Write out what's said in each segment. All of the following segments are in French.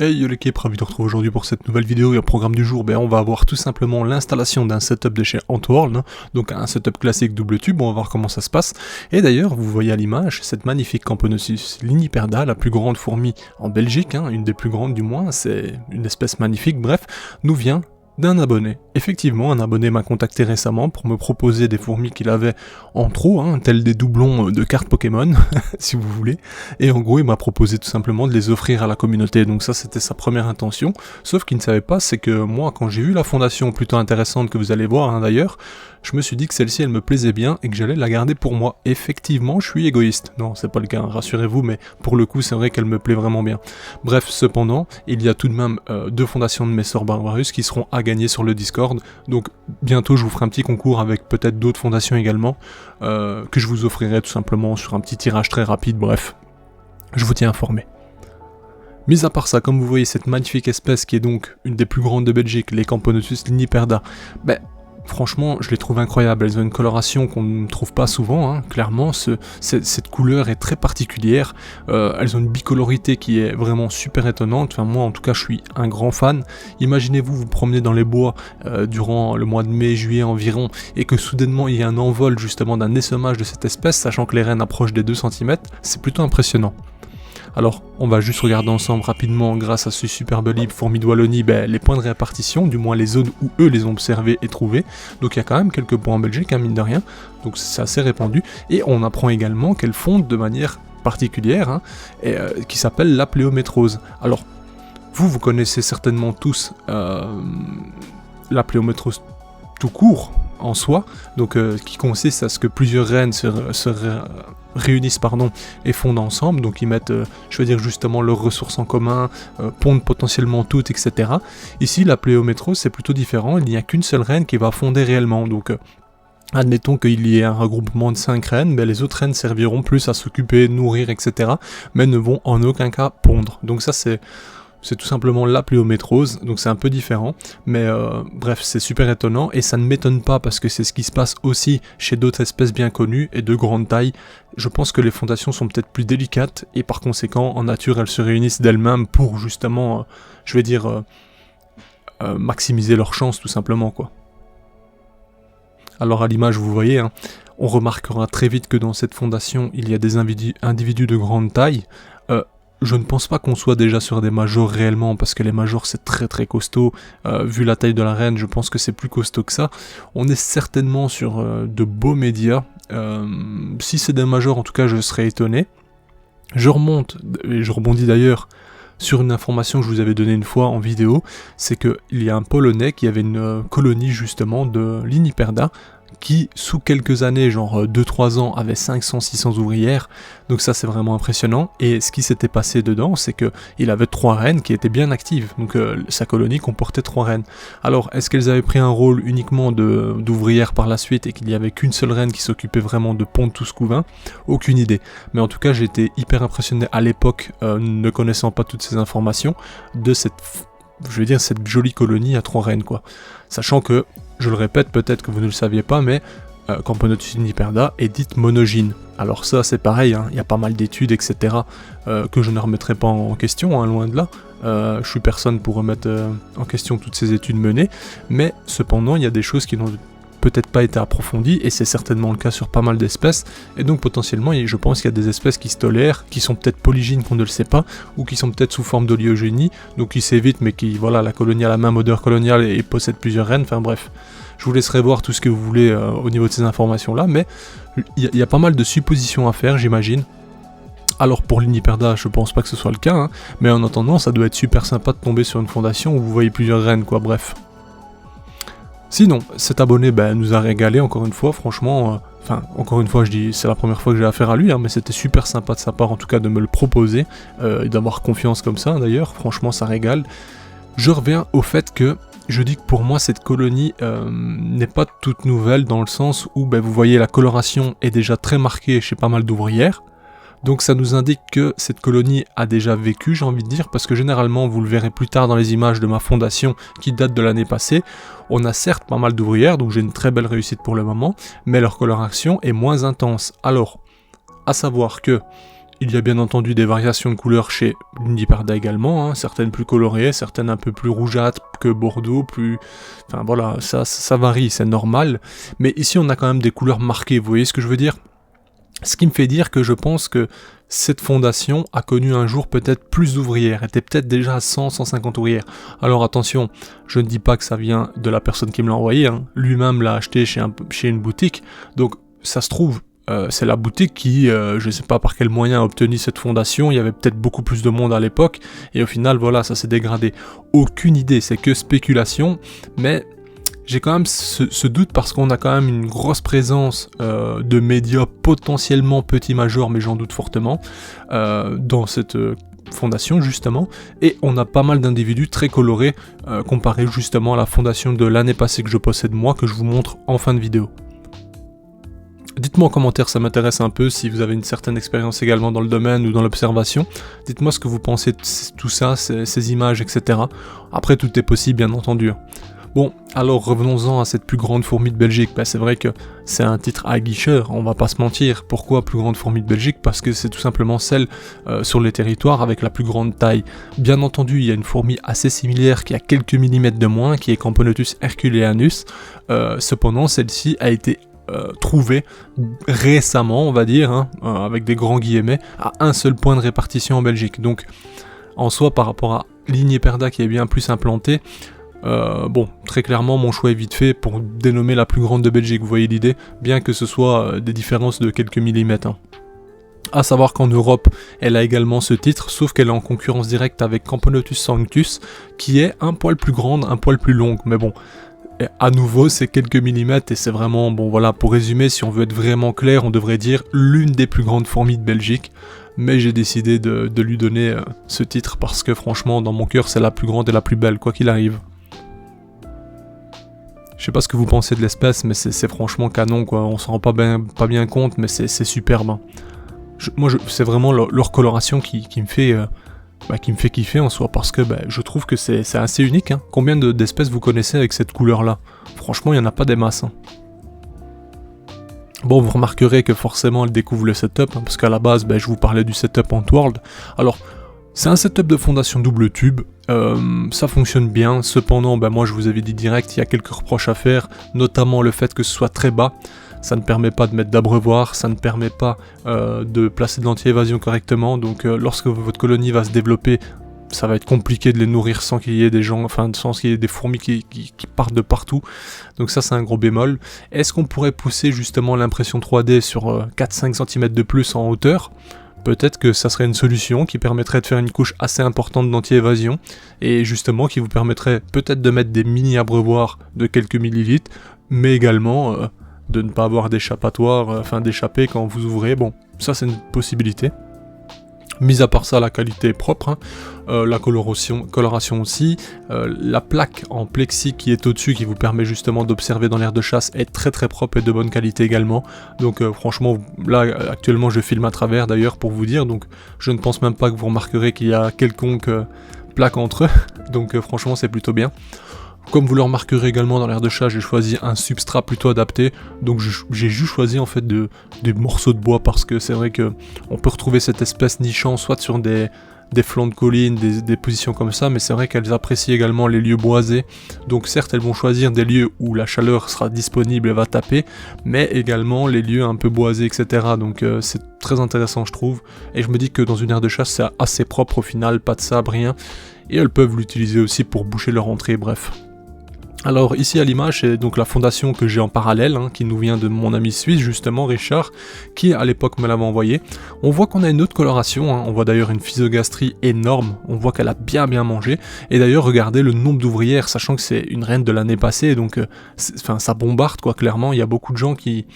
Hey yo l'équipe, ravi de te retrouver aujourd'hui pour cette nouvelle vidéo et au programme du jour, on va avoir tout simplement l'installation d'un setup de chez Antworld, donc un setup classique double tube, on va voir comment ça se passe. Et d'ailleurs, vous voyez à l'image, cette magnifique Camponotus liniperda, la plus grande fourmi en Belgique, une des plus grandes du moins, c'est une espèce magnifique, bref, nous vient d'un abonné. Effectivement, un abonné m'a contacté récemment pour me proposer des fourmis qu'il avait en trop, tels des doublons de cartes Pokémon, si vous voulez, et en gros il m'a proposé tout simplement de les offrir à la communauté, donc ça c'était sa première intention, sauf qu'il ne savait pas, c'est que moi quand j'ai vu la fondation plutôt intéressante que vous allez voir d'ailleurs, je me suis dit que celle-ci elle me plaisait bien et que j'allais la garder pour moi. Effectivement, je suis égoïste, non c'est pas le cas, rassurez-vous, mais pour le coup c'est vrai qu'elle me plaît vraiment bien. Bref, cependant, il y a tout de même deux fondations de Messor Barbarus qui seront à gagner sur le Discord, donc bientôt je vous ferai un petit concours avec peut-être d'autres fondations également, que je vous offrirai tout simplement sur un petit tirage très rapide, bref, je vous tiens informé. Mis à part ça, comme vous voyez cette magnifique espèce qui est donc une des plus grandes de Belgique, les Camponotus liniperda, franchement, je les trouve incroyables, elles ont une coloration qu'on ne trouve pas souvent, clairement, cette couleur est très particulière, elles ont une bicolorité qui est vraiment super étonnante, enfin moi en tout cas je suis un grand fan. Imaginez-vous vous promenez dans les bois durant le mois de mai, juillet environ, et que soudainement il y a un envol justement d'un essaimage de cette espèce, sachant que les rennes approchent des 2 cm, c'est plutôt impressionnant. Alors, on va juste regarder ensemble rapidement, grâce à ce superbe livre Fourmis de Wallonie, les points de répartition, du moins les zones où eux les ont observés et trouvés. Donc il y a quand même quelques points en Belgique, mine de rien, donc c'est assez répandu. Et on apprend également qu'elles fondent de manière particulière, qui s'appelle la pléométrose. Alors, vous connaissez certainement tous la pléométrose tout court, en soi, donc qui consiste à ce que plusieurs rennes se réunissent et fondent ensemble, donc ils mettent, je veux dire justement leurs ressources en commun, pondent potentiellement toutes, etc. Ici la pléométrose c'est plutôt différent, il n'y a qu'une seule reine qui va fonder réellement, donc admettons qu'il y ait un regroupement de 5 rennes, les autres rennes serviront plus à s'occuper, nourrir, etc. mais ne vont en aucun cas pondre, donc ça c'est tout simplement la pléométrose, donc c'est un peu différent, mais bref, c'est super étonnant, et ça ne m'étonne pas parce que c'est ce qui se passe aussi chez d'autres espèces bien connues et de grande taille. Je pense que les fondations sont peut-être plus délicates, et par conséquent, en nature, elles se réunissent d'elles-mêmes pour justement, je vais dire, maximiser leurs chances, tout simplement, quoi. Alors à l'image, vous voyez, on remarquera très vite que dans cette fondation, il y a des individus de grande taille. Je ne pense pas qu'on soit déjà sur des majors réellement, parce que les majors c'est très très costaud, vu la taille de la reine, je pense que c'est plus costaud que ça. On est certainement sur de beaux médias, si c'est des majors en tout cas je serais étonné. Je remonte, et je rebondis d'ailleurs sur une information que je vous avais donnée une fois en vidéo, c'est qu'il y a un Polonais qui avait une colonie justement de liniperda, qui sous quelques années, genre 2-3 ans, avait 500-600 ouvrières, donc ça c'est vraiment impressionnant, et ce qui s'était passé dedans, c'est qu'il avait 3 reines qui étaient bien actives, donc sa colonie comportait 3 reines. Alors, est-ce qu'elles avaient pris un rôle uniquement d'ouvrières par la suite, et qu'il n'y avait qu'une seule reine qui s'occupait vraiment de pondre tout ce couvain? Aucune idée, mais en tout cas j'ai été hyper impressionné à l'époque, ne connaissant pas toutes ces informations, de cette jolie colonie à 3 reines, quoi. Sachant que, je le répète, peut-être que vous ne le saviez pas, mais Camponotus liniperda est dite monogyne. Alors ça, c'est pareil, il y a pas mal d'études, etc., que je ne remettrai pas en question, loin de là. Je suis personne pour remettre en question toutes ces études menées, mais cependant, il y a des choses qui n'ont peut-être pas été approfondies, et c'est certainement le cas sur pas mal d'espèces, et donc potentiellement, je pense qu'il y a des espèces qui se tolèrent, qui sont peut-être polygynes qu'on ne le sait pas, ou qui sont peut-être sous forme d'oligogénie, donc qui s'évitent, mais qui, voilà, la colonie a la même odeur coloniale et possède plusieurs reines, enfin bref. Je vous laisserai voir tout ce que vous voulez au niveau de ces informations-là, mais il y a pas mal de suppositions à faire, j'imagine. Alors pour liniperda, je pense pas que ce soit le cas, mais en attendant, ça doit être super sympa de tomber sur une fondation où vous voyez plusieurs reines, quoi, bref. Sinon, cet abonné nous a régalé encore une fois, franchement, encore une fois je dis, c'est la première fois que j'ai affaire à lui, mais c'était super sympa de sa part en tout cas de me le proposer, et d'avoir confiance comme ça d'ailleurs, franchement ça régale. Je reviens au fait que, je dis que pour moi cette colonie n'est pas toute nouvelle dans le sens où vous voyez la coloration est déjà très marquée chez pas mal d'ouvrières. Donc ça nous indique que cette colonie a déjà vécu, j'ai envie de dire, parce que généralement, vous le verrez plus tard dans les images de ma fondation qui date de l'année passée, on a certes pas mal d'ouvrières, donc j'ai une très belle réussite pour le moment, mais leur coloration est moins intense. Alors, à savoir que Il y a bien entendu des variations de couleurs chez l'Uniperda également, hein, certaines plus colorées, certaines un peu plus rougeâtres que Bordeaux, plus... Enfin voilà, ça varie, c'est normal. Mais ici on a quand même des couleurs marquées, vous voyez ce que je veux dire? Ce qui me fait dire que je pense que cette fondation a connu un jour peut-être plus d'ouvrières, était peut-être déjà à 100-150 ouvrières. Alors attention, je ne dis pas que ça vient de la personne qui me l'a envoyé, hein. Lui-même l'a acheté chez une boutique, donc ça se trouve... c'est la boutique qui, je ne sais pas par quel moyen a obtenu cette fondation, il y avait peut-être beaucoup plus de monde à l'époque, et au final, voilà, ça s'est dégradé. Aucune idée, c'est que spéculation, mais j'ai quand même ce doute parce qu'on a quand même une grosse présence de médias potentiellement petits majors, mais j'en doute fortement, dans cette fondation justement, et on a pas mal d'individus très colorés, comparé justement à la fondation de l'année passée que je possède moi, que je vous montre en fin de vidéo. Dites-moi en commentaire, ça m'intéresse un peu, si vous avez une certaine expérience également dans le domaine ou dans l'observation. Dites-moi ce que vous pensez de tout ça, ces images, etc. Après, tout est possible, bien entendu. Bon, alors revenons-en à cette plus grande fourmi de Belgique. Ben, c'est vrai que c'est un titre aguicheur, on va pas se mentir. Pourquoi plus grande fourmi de Belgique? Parce que c'est tout simplement celle sur les territoires avec la plus grande taille. Bien entendu, il y a une fourmi assez similaire qui a quelques millimètres de moins, qui est Camponotus herculeanus. Cependant, celle-ci a été trouvé récemment, on va dire, hein, avec des grands guillemets, à un seul point de répartition en Belgique. Donc, en soi, par rapport à l'Uniperda qui est bien plus implantée, bon, très clairement, mon choix est vite fait pour dénommer la plus grande de Belgique, vous voyez l'idée, bien que ce soit des différences de quelques millimètres. Hein. À savoir qu'en Europe, elle a également ce titre, sauf qu'elle est en concurrence directe avec Camponotus sanctus, qui est un poil plus grande, un poil plus longue, mais bon... Et à nouveau, c'est quelques millimètres et c'est vraiment, bon voilà, pour résumer, si on veut être vraiment clair, on devrait dire l'une des plus grandes fourmis de Belgique. Mais j'ai décidé de lui donner ce titre parce que franchement, dans mon cœur, c'est la plus grande et la plus belle, quoi qu'il arrive. Je sais pas ce que vous pensez de l'espèce, mais c'est franchement canon, quoi. On s'en rend pas bien compte, mais c'est superbe. Hein. C'est vraiment leur coloration qui me fait... qui me fait kiffer en soi, parce que je trouve que c'est assez unique. Hein. Combien d'espèces vous connaissez avec cette couleur-là? Franchement, il n'y en a pas des masses. Hein. Bon, vous remarquerez que forcément, elle découvre le setup, hein, parce qu'à la base, je vous parlais du setup Antworld. Alors, c'est un setup de fondation double tube, ça fonctionne bien, cependant, moi je vous avais dit direct, il y a quelques reproches à faire, notamment le fait que ce soit très bas. Ça ne permet pas de mettre d'abreuvoir, ça ne permet pas de placer de l'anti-évasion correctement, donc lorsque votre colonie va se développer, ça va être compliqué de les nourrir sans qu'il y ait des gens, enfin sans qu'il y ait des fourmis qui partent de partout, donc ça c'est un gros bémol. Est-ce qu'on pourrait pousser justement l'impression 3D sur 4-5 cm de plus en hauteur? Peut-être que ça serait une solution qui permettrait de faire une couche assez importante d'anti-évasion, et justement qui vous permettrait peut-être de mettre des mini-abreuvoirs de quelques millilitres, mais également... de ne pas avoir d'échappatoire, d'échapper quand vous ouvrez, bon, ça c'est une possibilité. Mis à part ça, la qualité est propre, hein. La coloration aussi, la plaque en plexi qui est au-dessus, qui vous permet justement d'observer dans l'aire de chasse, est très très propre et de bonne qualité également, donc franchement, là actuellement je filme à travers d'ailleurs pour vous dire, donc je ne pense même pas que vous remarquerez qu'il y a quelconque plaque entre eux, donc franchement c'est plutôt bien. Comme vous le remarquerez également dans l'aire de chasse, j'ai choisi un substrat plutôt adapté, donc j'ai juste choisi en fait des morceaux de bois parce que c'est vrai que on peut retrouver cette espèce nichant soit sur des flancs de collines, des positions comme ça, mais c'est vrai qu'elles apprécient également les lieux boisés, donc certes elles vont choisir des lieux où la chaleur sera disponible et va taper, mais également les lieux un peu boisés, etc. Donc c'est très intéressant je trouve, et je me dis que dans une aire de chasse c'est assez propre au final, pas de sable, rien, et elles peuvent l'utiliser aussi pour boucher leur entrée, bref. Alors ici à l'image, c'est donc la fondation que j'ai en parallèle, hein, qui nous vient de mon ami suisse justement, Richard, qui à l'époque me l'avait envoyé. On voit qu'on a une autre coloration, hein. On voit d'ailleurs une physogastrie énorme, on voit qu'elle a bien mangé, et d'ailleurs regardez le nombre d'ouvrières, sachant que c'est une reine de l'année passée, donc ça bombarde quoi, clairement, il y a beaucoup de gens qui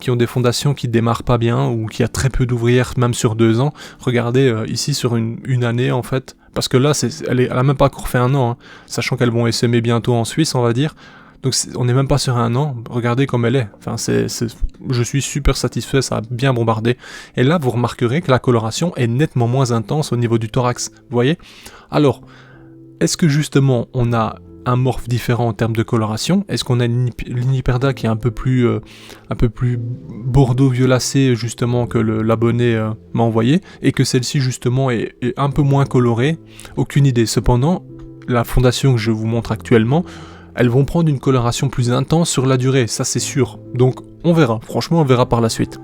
ont des fondations qui démarrent pas bien, ou qui a très peu d'ouvrières même sur 2 ans. Regardez ici sur une année en fait, parce que là, elle a même pas encore fait 1 an, hein, sachant qu'elles vont essaimer bientôt en Suisse, on va dire. Donc on n'est même pas sur 1 an, regardez comme elle est. Enfin, je suis super satisfait, ça a bien bombardé. Et là, vous remarquerez que la coloration est nettement moins intense au niveau du thorax, vous voyez? Alors, est-ce que justement, on a un morph différent en termes de coloration? Est-ce qu'on a une Hyperda qui est un peu plus bordeaux violacé justement que l'abonné m'a envoyé, et que celle-ci justement est un peu moins colorée? Aucune idée. Cependant, la fondation que je vous montre actuellement, elles vont prendre une coloration plus intense sur la durée, ça c'est sûr. Donc on verra, franchement on verra par la suite.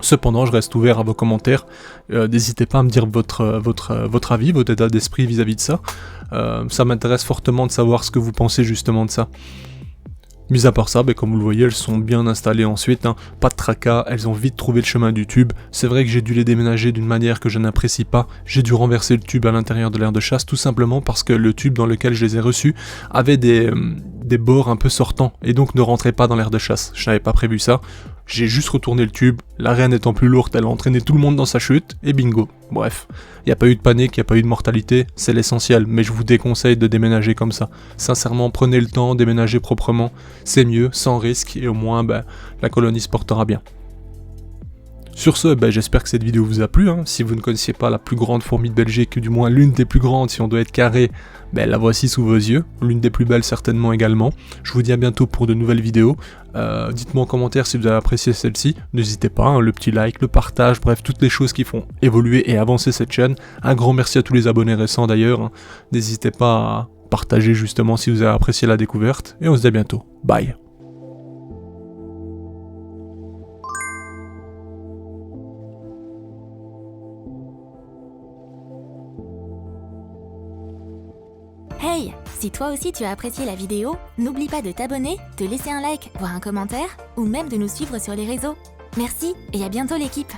Cependant, je reste ouvert à vos commentaires, n'hésitez pas à me dire votre avis, votre état d'esprit vis-à-vis de ça. Ça m'intéresse fortement de savoir ce que vous pensez justement de ça. Mis à part ça, comme vous le voyez, elles sont bien installées ensuite, hein. Pas de tracas, elles ont vite trouvé le chemin du tube. C'est vrai que j'ai dû les déménager d'une manière que je n'apprécie pas, j'ai dû renverser le tube à l'intérieur de l'aire de chasse, tout simplement parce que le tube dans lequel je les ai reçus avait des bords un peu sortants, et donc ne rentrait pas dans l'aire de chasse. Je n'avais pas prévu ça, j'ai juste retourné le tube, la reine étant plus lourde, elle a entraîné tout le monde dans sa chute, et bingo. Bref, il n'y a pas eu de panique, il n'y a pas eu de mortalité, c'est l'essentiel, mais je vous déconseille de déménager comme ça. Sincèrement, prenez le temps, déménagez proprement, c'est mieux, sans risque, et au moins, la colonie se portera bien. Sur ce, j'espère que cette vidéo vous a plu, hein. Si vous ne connaissiez pas la plus grande fourmi de Belgique, du moins l'une des plus grandes si on doit être carré, la voici sous vos yeux, l'une des plus belles certainement également. Je vous dis à bientôt pour de nouvelles vidéos, dites-moi en commentaire si vous avez apprécié celle-ci, n'hésitez pas, hein, le petit like, le partage, bref, toutes les choses qui font évoluer et avancer cette chaîne. Un grand merci à tous les abonnés récents d'ailleurs, hein. N'hésitez pas à partager justement si vous avez apprécié la découverte, et on se dit à bientôt, bye. Hey, si toi aussi tu as apprécié la vidéo, n'oublie pas de t'abonner, de laisser un like, voire un commentaire, ou même de nous suivre sur les réseaux. Merci et à bientôt l'équipe!